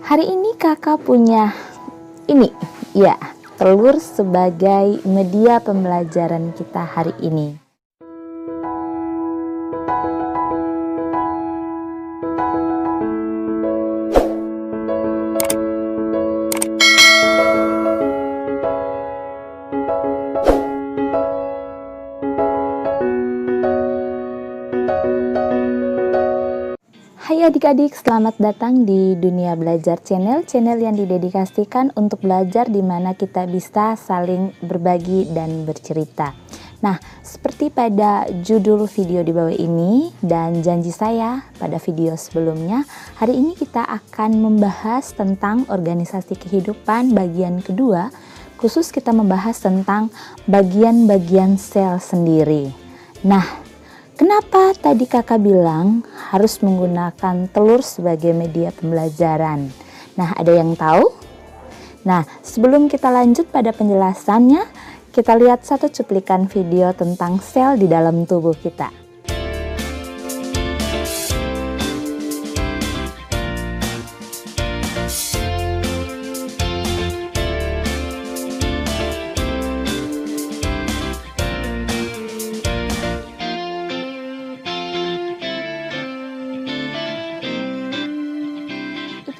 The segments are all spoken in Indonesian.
Hari ini kakak punya ini, ya, telur sebagai media pembelajaran kita hari ini. Hai adik-adik, selamat datang di Dunia Belajar Channel yang didedikasikan untuk belajar di mana kita bisa saling berbagi dan bercerita. Nah, seperti pada judul video di bawah ini dan janji saya pada video sebelumnya, hari ini kita akan membahas tentang organisasi kehidupan bagian kedua, khusus kita membahas tentang bagian-bagian sel sendiri. Nah, kenapa tadi kakak bilang harus menggunakan telur sebagai media pembelajaran? Nah, ada yang tahu? Nah, sebelum kita lanjut pada penjelasannya, kita lihat satu cuplikan video tentang sel di dalam tubuh kita.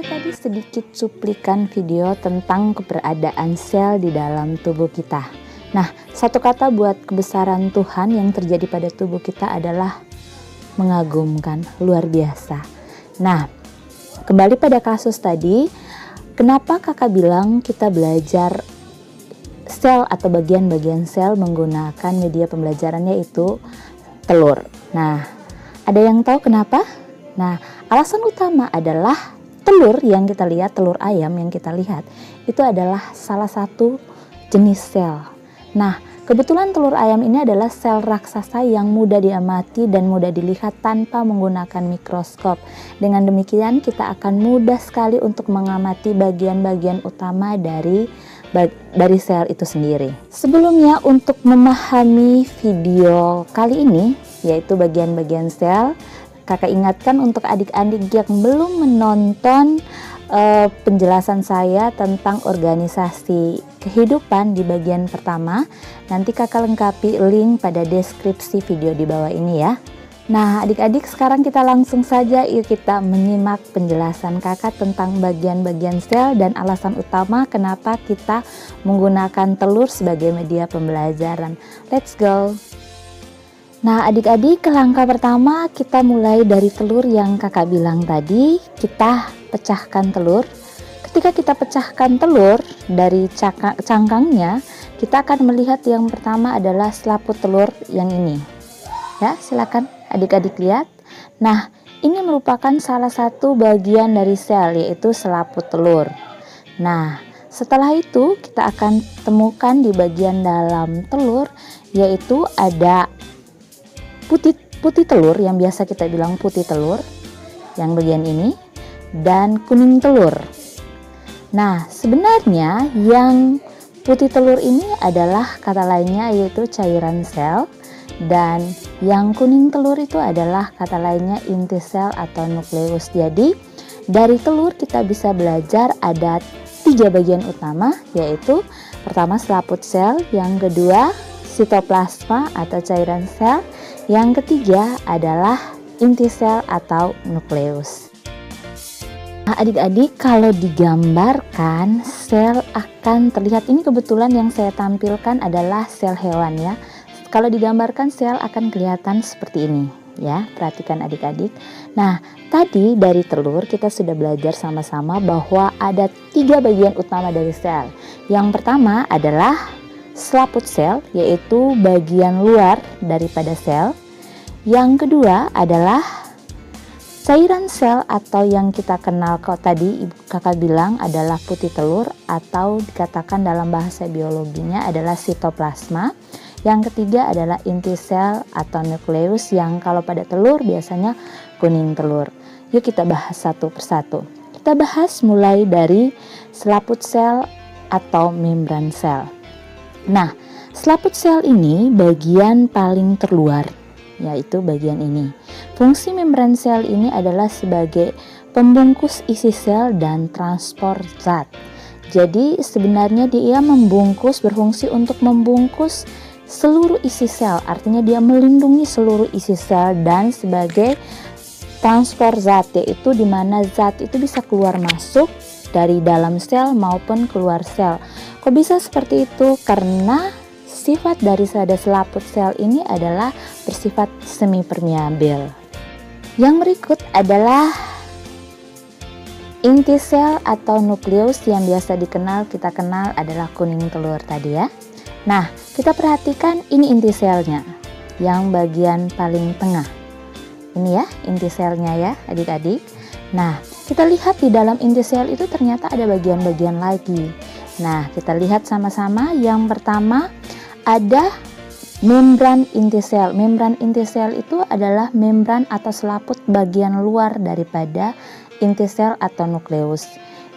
Tadi sedikit cuplikan video tentang keberadaan sel di dalam tubuh kita. Nah, satu kata buat kebesaran Tuhan yang terjadi pada tubuh kita adalah mengagumkan, luar biasa. Nah, kembali pada kasus tadi, kenapa kakak bilang kita belajar sel atau bagian-bagian sel menggunakan media pembelajaran yaitu telur. Nah, ada yang tahu kenapa? Nah, alasan utama adalah telur yang kita lihat, telur ayam yang kita lihat, itu adalah salah satu jenis sel. Nah, kebetulan telur ayam ini adalah sel raksasa yang mudah diamati dan mudah dilihat tanpa menggunakan mikroskop. Dengan demikian, kita akan mudah sekali untuk mengamati bagian-bagian utama dari sel itu sendiri. Sebelumnya, untuk memahami video kali ini, yaitu bagian-bagian sel, kakak ingatkan untuk adik-adik yang belum menonton penjelasan saya tentang organisasi kehidupan di bagian pertama, nanti kakak lengkapi link pada deskripsi video di bawah ini ya. Nah, adik-adik, sekarang kita langsung saja yuk kita menyimak penjelasan kakak tentang bagian-bagian sel dan alasan utama kenapa kita menggunakan telur sebagai media pembelajaran. Let's go! Nah, adik-adik, langkah pertama kita mulai dari telur yang kakak bilang tadi. Kita pecahkan telur. Ketika kita pecahkan telur dari cangkangnya, kita akan melihat yang pertama adalah selaput telur yang ini. Ya, silakan adik-adik lihat. Nah, ini merupakan salah satu bagian dari sel, yaitu selaput telur. Nah, setelah itu kita akan temukan di bagian dalam telur, yaitu ada putih telur yang biasa kita bilang putih telur yang bagian ini, dan kuning telur. Nah, sebenarnya yang putih telur ini adalah kata lainnya yaitu cairan sel, dan yang kuning telur itu adalah kata lainnya inti sel atau nukleus. Jadi dari telur kita bisa belajar ada 3 bagian utama, yaitu pertama selaput sel, yang kedua sitoplasma atau cairan sel, yang ketiga adalah inti sel atau nukleus. Nah, adik-adik, kalau digambarkan sel akan terlihat, ini kebetulan yang saya tampilkan adalah sel hewan ya. Kalau digambarkan sel akan kelihatan seperti ini ya, perhatikan adik-adik. Nah, tadi dari telur kita sudah belajar sama-sama bahwa ada 3 bagian utama dari sel. Yang pertama adalah selaput sel, yaitu bagian luar daripada sel. Yang kedua adalah cairan sel atau yang kita kenal kalau tadi kakak bilang adalah putih telur, atau dikatakan dalam bahasa biologinya adalah sitoplasma. Yang ketiga adalah inti sel atau nukleus yang kalau pada telur biasanya kuning telur. Yuk kita bahas satu persatu. Kita bahas mulai dari selaput sel atau membran sel. Nah, selaput sel ini bagian paling terluar, yaitu bagian ini. Fungsi membran sel ini adalah sebagai pembungkus isi sel dan transport zat. Jadi sebenarnya dia berfungsi untuk membungkus seluruh isi sel, artinya dia melindungi seluruh isi sel, dan sebagai transport zat, yaitu di mana zat itu bisa keluar masuk dari dalam sel maupun keluar sel. Kok bisa seperti itu? Karena sifat dari selaput sel ini adalah bersifat semi permeabel. Yang berikut adalah inti sel atau nukleus yang biasa kita kenal adalah kuning telur tadi ya. Nah, kita perhatikan ini inti selnya yang bagian paling tengah. Ini ya inti selnya ya adik-adik. Nah, kita lihat di dalam inti sel itu ternyata ada bagian-bagian lagi. Nah, kita lihat sama-sama. Yang pertama ada membran inti sel. Membran inti sel itu adalah membran atau selaput bagian luar daripada inti sel atau nukleus.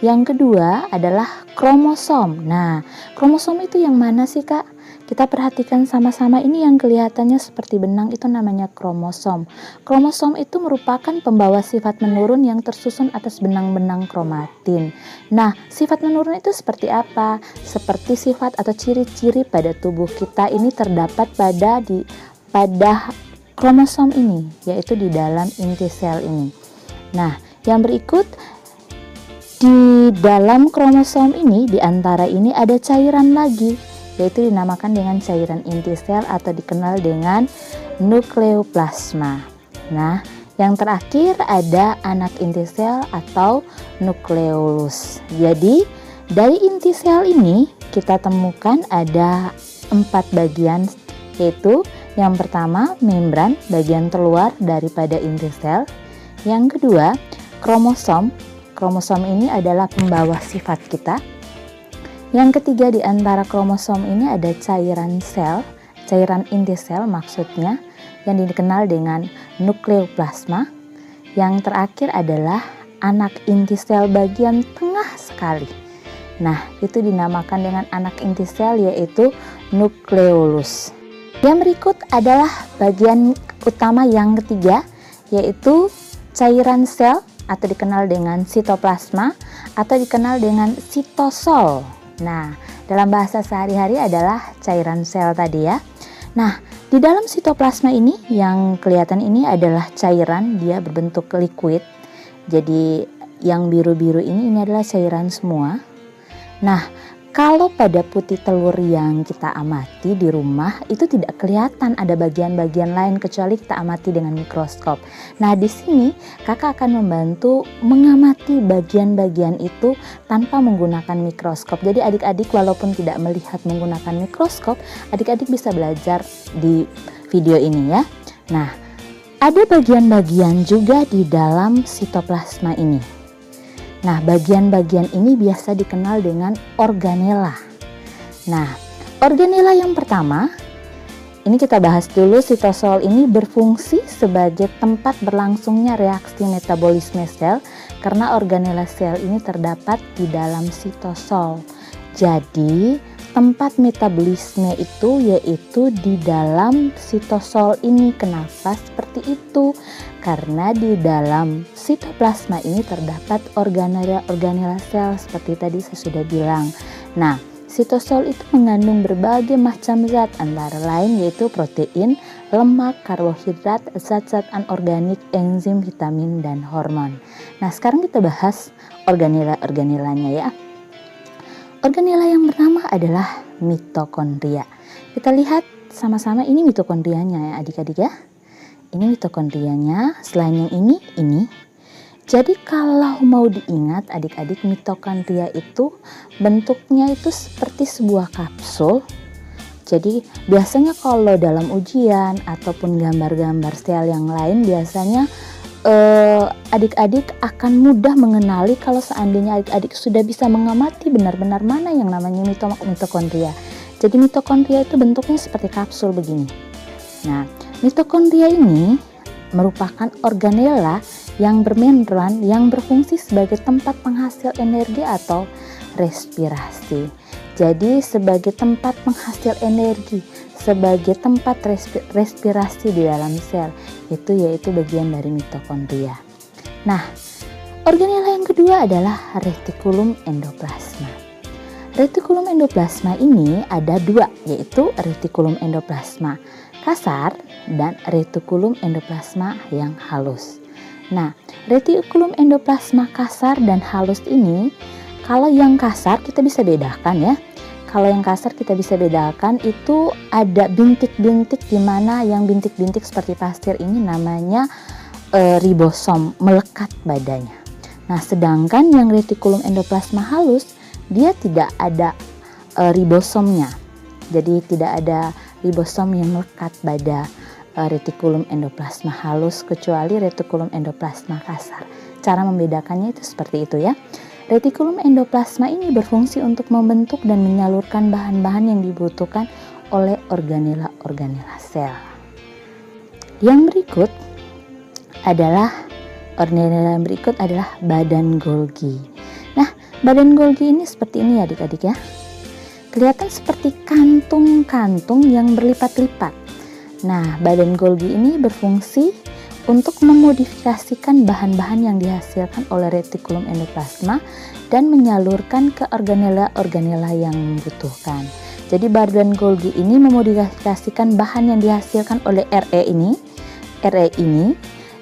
Yang kedua adalah kromosom. Nah, kromosom itu yang mana sih Kak? Kita perhatikan sama-sama, ini yang kelihatannya seperti benang itu namanya kromosom. Kromosom itu merupakan pembawa sifat menurun yang tersusun atas benang-benang kromatin. Nah, sifat menurun itu seperti apa? Seperti sifat atau ciri-ciri pada tubuh kita ini terdapat pada kromosom ini, yaitu di dalam inti sel ini. Nah, yang berikut, di dalam kromosom ini, di antara ini ada cairan lagi, yaitu dinamakan dengan cairan inti sel atau dikenal dengan nukleoplasma. Nah, yang terakhir ada anak inti sel atau nukleolus. Jadi, dari inti sel ini kita temukan ada 4 bagian, yaitu yang pertama membran, bagian terluar daripada inti sel. Yang kedua, kromosom. Kromosom ini adalah pembawa sifat kita. Yang ketiga, di antara kromosom ini ada cairan sel, cairan inti sel maksudnya, yang dikenal dengan nukleoplasma. Yang terakhir adalah anak inti sel bagian tengah sekali. Nah, itu dinamakan dengan anak inti sel, yaitu nukleolus. Yang berikut adalah bagian utama yang ketiga, yaitu cairan sel atau dikenal dengan sitoplasma atau dikenal dengan sitosol. Nah, dalam bahasa sehari-hari adalah cairan sel tadi ya. Nah, di dalam sitoplasma ini yang kelihatan ini adalah cairan, dia berbentuk liquid. Jadi yang biru-biru ini adalah cairan semua. Nah, kalau pada putih telur yang kita amati di rumah itu tidak kelihatan ada bagian-bagian lain kecuali kita amati dengan mikroskop. Nah, di sini kakak akan membantu mengamati bagian-bagian itu tanpa menggunakan mikroskop. Jadi adik-adik walaupun tidak melihat menggunakan mikroskop, adik-adik bisa belajar di video ini ya. Nah, ada bagian-bagian juga di dalam sitoplasma ini. Nah, bagian-bagian ini biasa dikenal dengan organela. Nah, organela yang pertama, ini kita bahas dulu. Sitosol ini berfungsi sebagai tempat berlangsungnya reaksi metabolisme sel karena organela sel ini terdapat di dalam sitosol. Jadi, tempat metabolisme itu yaitu di dalam sitosol ini. Kenapa seperti itu? Karena di dalam sitoplasma ini terdapat organela sel seperti tadi saya sudah bilang. Nah, sitosol itu mengandung berbagai macam zat antara lain yaitu protein, lemak, karbohidrat, zat-zat anorganik, enzim, vitamin, dan hormon. Nah, sekarang kita bahas organelanya ya. Organela yang pertama adalah mitokondria. Kita lihat sama-sama ini mitokondrianya ya adik-adik ya. Ini mitokondrianya, selain yang ini. Jadi kalau mau diingat adik-adik, mitokondria itu bentuknya itu seperti sebuah kapsul. Jadi biasanya kalau dalam ujian ataupun gambar-gambar sel yang lain biasanya adik-adik akan mudah mengenali kalau seandainya adik-adik sudah bisa mengamati benar-benar mana yang namanya mitokondria. Jadi mitokondria itu bentuknya seperti kapsul begini. Nah, mitokondria ini merupakan organela yang bermembran yang berfungsi sebagai tempat penghasil energi atau respirasi. Jadi sebagai tempat penghasil energi, sebagai tempat respirasi di dalam sel, yaitu bagian dari mitokondria. Nah, Organela yang kedua adalah retikulum endoplasma. Retikulum endoplasma ini ada dua, yaitu retikulum endoplasma kasar dan retikulum endoplasma yang halus. Nah, retikulum endoplasma kasar dan halus ini, kalau yang kasar kita bisa bedakan ya. Kalau yang kasar kita bisa bedakan itu ada bintik-bintik, di mana yang bintik-bintik seperti pasir ini namanya ribosom, melekat badannya. Nah, sedangkan yang retikulum endoplasma halus dia tidak ada ribosomnya. Jadi tidak ada ribosom yang melekat pada retikulum endoplasma halus kecuali retikulum endoplasma kasar. Cara membedakannya itu seperti itu ya. Retikulum endoplasma ini berfungsi untuk membentuk dan menyalurkan bahan-bahan yang dibutuhkan oleh organela-organela sel. Yang berikut adalah organela yang berikut adalah badan Golgi. Nah, badan Golgi ini seperti ini ya adik-adik ya. Kelihatan seperti kantung-kantung yang berlipat-lipat. Nah, badan Golgi ini berfungsi untuk memodifikasikan bahan-bahan yang dihasilkan oleh retikulum endoplasma dan menyalurkan ke organela-organela yang membutuhkan. Jadi badan Golgi ini memodifikasikan bahan yang dihasilkan oleh RE ini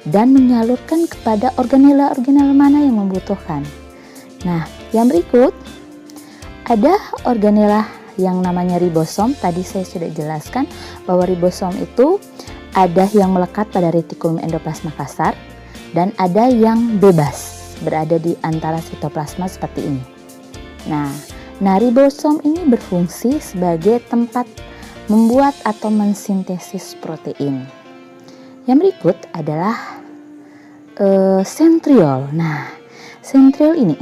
dan menyalurkan kepada organela-organela mana yang membutuhkan. Nah, yang berikut ada organela yang namanya ribosom. Tadi saya sudah jelaskan bahwa ribosom itu ada yang melekat pada retikulum endoplasma kasar dan ada yang bebas berada di antara sitoplasma seperti ini. Nah, ribosom ini berfungsi sebagai tempat membuat atau mensintesis protein. Yang berikut adalah sentriol. Nah, sentriol ini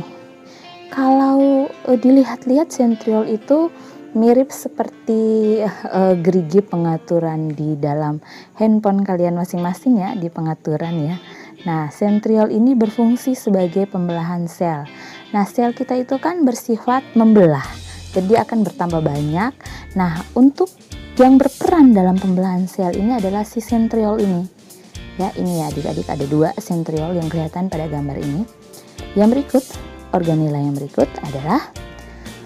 kalau dilihat-lihat sentriol itu mirip seperti gerigi pengaturan di dalam handphone kalian masing-masing ya, di pengaturan ya. Nah, sentriol ini berfungsi sebagai pembelahan sel. Nah, sel kita itu kan bersifat membelah, jadi akan bertambah banyak. Nah, untuk yang berperan dalam pembelahan sel ini adalah si sentriol ini. Ya, ini ya adik-adik, ada dua sentriol yang kelihatan pada gambar ini. Yang berikut, organela yang berikut adalah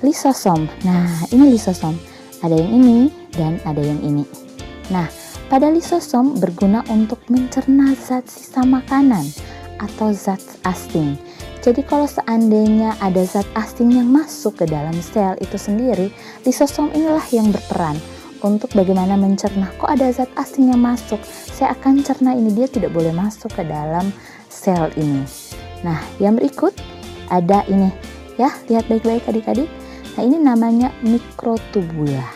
lisosom. Nah, ini lisosom. Ada yang ini dan ada yang ini. Nah, pada lisosom berguna untuk mencerna zat sisa makanan atau zat asing. Jadi kalau seandainya ada zat asing yang masuk ke dalam sel itu sendiri, lisosom inilah yang berperan untuk bagaimana mencerna. Kok ada zat asing yang masuk? Saya akan cerna ini, dia tidak boleh masuk ke dalam sel ini. Nah, yang berikut ada ini. Ya, lihat baik-baik adik-adik. Nah, ini namanya mikrotubula.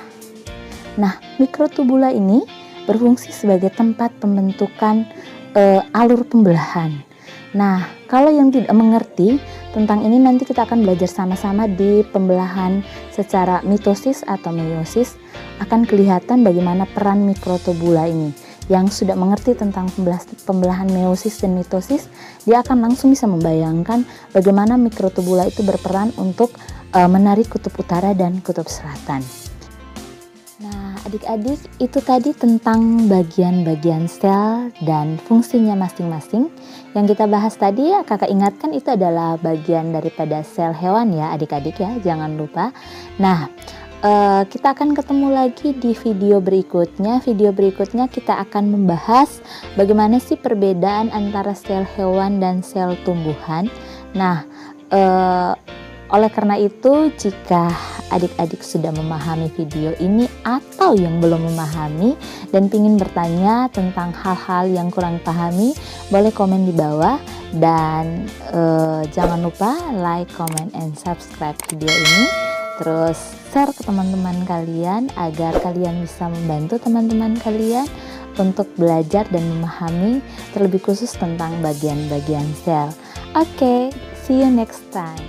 Nah, mikrotubula ini berfungsi sebagai tempat pembentukan alur pembelahan. Nah, kalau yang tidak mengerti tentang ini nanti kita akan belajar sama-sama di pembelahan secara mitosis atau meiosis, akan kelihatan bagaimana peran mikrotubula ini. Yang sudah mengerti tentang pembelahan meiosis dan mitosis, dia akan langsung bisa membayangkan bagaimana mikrotubula itu berperan untuk menarik kutub utara dan kutub selatan. Nah, adik-adik, itu tadi tentang bagian-bagian sel dan fungsinya masing-masing. Yang kita bahas tadi ya, kakak ingatkan itu adalah bagian daripada sel hewan ya adik-adik ya, jangan lupa. Nah, kita akan ketemu lagi di video berikutnya. Video berikutnya kita akan membahas bagaimana sih perbedaan antara sel hewan dan sel tumbuhan. Nah, oleh karena itu, jika adik-adik sudah memahami video ini atau yang belum memahami dan ingin bertanya tentang hal-hal yang kurang pahami, boleh komen di bawah. Dan jangan lupa like, comment, and subscribe video ini. Terus share ke teman-teman kalian agar kalian bisa membantu teman-teman kalian untuk belajar dan memahami terlebih khusus tentang bagian-bagian sel. Oke, see you next time.